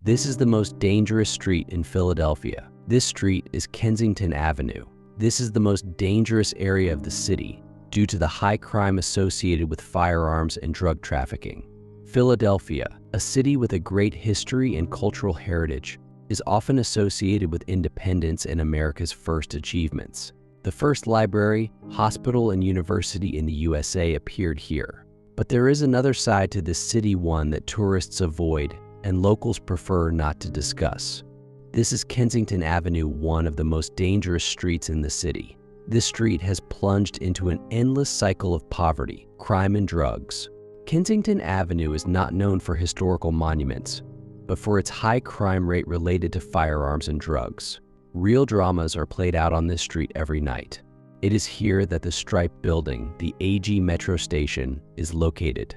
This is the most dangerous street in Philadelphia. This street is Kensington Avenue. This is the most dangerous area of the city due to the high crime associated with firearms and drug trafficking. Philadelphia, a city with a great history and cultural heritage, is often associated with independence and America's first achievements. The first library, hospital, and university in the USA appeared here. But there is another side to this city, one that tourists avoid and locals prefer not to discuss. This is Kensington Avenue, one of the most dangerous streets in the city. This street has plunged into an endless cycle of poverty, crime, and drugs. Kensington Avenue is not known for historical monuments, but for its high crime rate related to firearms and drugs. Real dramas are played out on this street every night. It is here that the Stripe building, the AG Metro station, is located.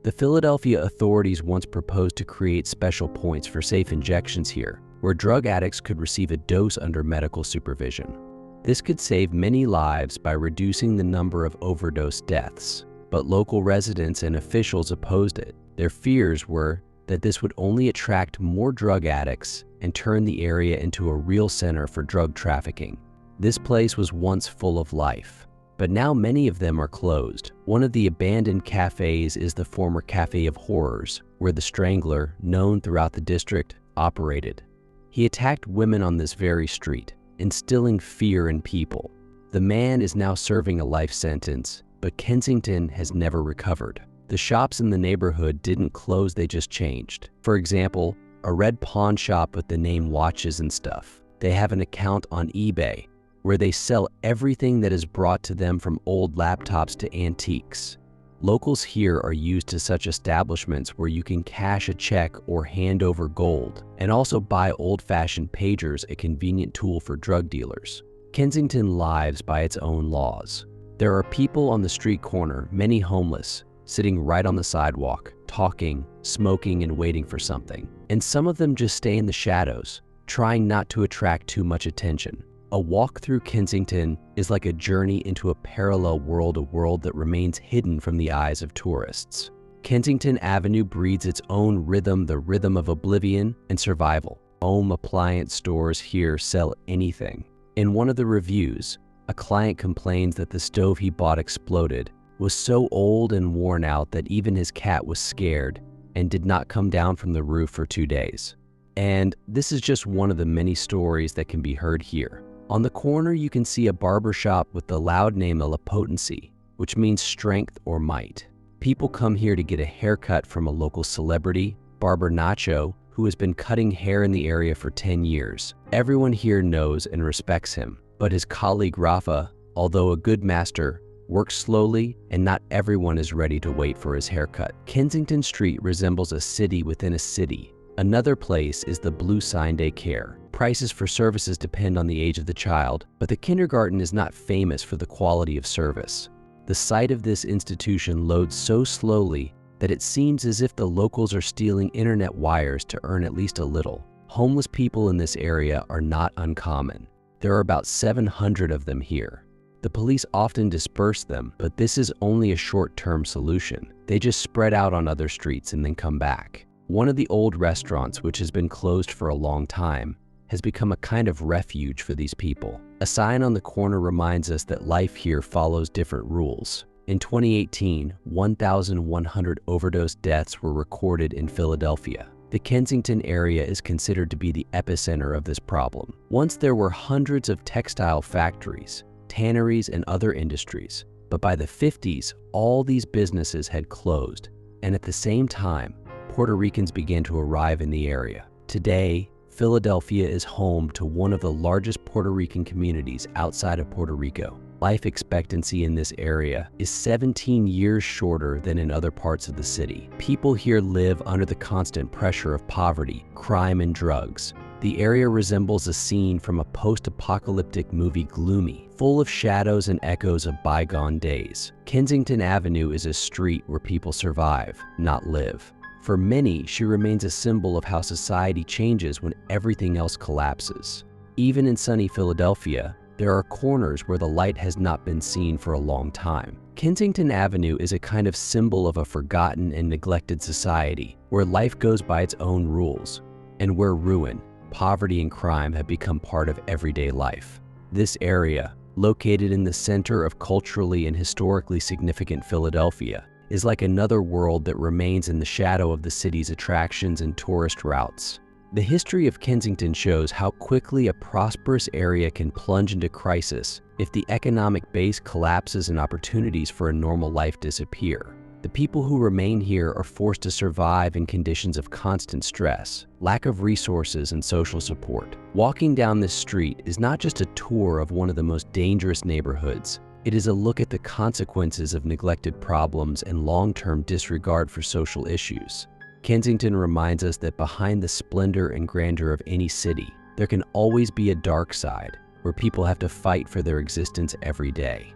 The Philadelphia authorities once proposed to create special points for safe injections here, where drug addicts could receive a dose under medical supervision. This could save many lives by reducing the number of overdose deaths, but local residents and officials opposed it. Their fears were that this would only attract more drug addicts and turn the area into a real center for drug trafficking. This place was once full of life, but now many of them are closed. One of the abandoned cafes is the former Cafe of Horrors, where the Strangler, known throughout the district, operated. He attacked women on this very street, instilling fear in people. The man is now serving a life sentence, but Kensington has never recovered. The shops in the neighborhood didn't close, they just changed. For example, a red pawn shop with the name Watches and Stuff. They have an account on eBay where they sell everything that is brought to them, from old laptops to antiques. Locals here are used to such establishments where you can cash a check or hand over gold, and also buy old-fashioned pagers, a convenient tool for drug dealers. Kensington lives by its own laws. There are people on the street corner, many homeless, sitting right on the sidewalk, talking, smoking, and waiting for something. And some of them just stay in the shadows, trying not to attract too much attention. A walk through Kensington is like a journey into a parallel world, a world that remains hidden from the eyes of tourists. Kensington Avenue breeds its own rhythm, the rhythm of oblivion and survival. Home appliance stores here sell anything. In one of the reviews, a client complains that the stove he bought exploded, was so old and worn out that even his cat was scared and did not come down from the roof for 2 days. And this is just one of the many stories that can be heard here. On the corner, you can see a barber shop with the loud name La Potency, which means strength or might. People come here to get a haircut from a local celebrity, Barber Nacho, who has been cutting hair in the area for 10 years. Everyone here knows and respects him, but his colleague Rafa, although a good master, works slowly, and not everyone is ready to wait for his haircut. Kensington Street resembles a city within a city. Another place is the Blue Sign Daycare. Prices for services depend on the age of the child, but the kindergarten is not famous for the quality of service. The site of this institution loads so slowly that it seems as if the locals are stealing internet wires to earn at least a little. Homeless people in this area are not uncommon. There are about 700 of them here. The police often disperse them, but this is only a short-term solution. They just spread out on other streets and then come back. One of the old restaurants, which has been closed for a long time, has become a kind of refuge for these people. A sign on the corner reminds us that life here follows different rules. In 2018, 1,100 overdose deaths were recorded in Philadelphia. The Kensington area is considered to be the epicenter of this problem. Once there were hundreds of textile factories, tanneries, and other industries, but by the 50s, all these businesses had closed, and at the same time, Puerto Ricans began to arrive in the area. Today, Philadelphia is home to one of the largest Puerto Rican communities outside of Puerto Rico. Life expectancy in this area is 17 years shorter than in other parts of the city. People here live under the constant pressure of poverty, crime, and drugs. The area resembles a scene from a post-apocalyptic movie, gloomy, full of shadows and echoes of bygone days. Kensington Avenue is a street where people survive, not live. For many, she remains a symbol of how society changes when everything else collapses. Even in sunny Philadelphia, there are corners where the light has not been seen for a long time. Kensington Avenue is a kind of symbol of a forgotten and neglected society, where life goes by its own rules. and where ruin, poverty, and crime have become part of everyday life. This area, located in the center of culturally and historically significant Philadelphia, is like another world that remains in the shadow of the city's attractions and tourist routes. The history of Kensington shows how quickly a prosperous area can plunge into crisis if the economic base collapses and opportunities for a normal life disappear. The people who remain here are forced to survive in conditions of constant stress, lack of resources, and social support. Walking down this street is not just a tour of one of the most dangerous neighborhoods. It is a look at the consequences of neglected problems and long-term disregard for social issues. Kensington reminds us that behind the splendor and grandeur of any city, there can always be a dark side where people have to fight for their existence every day.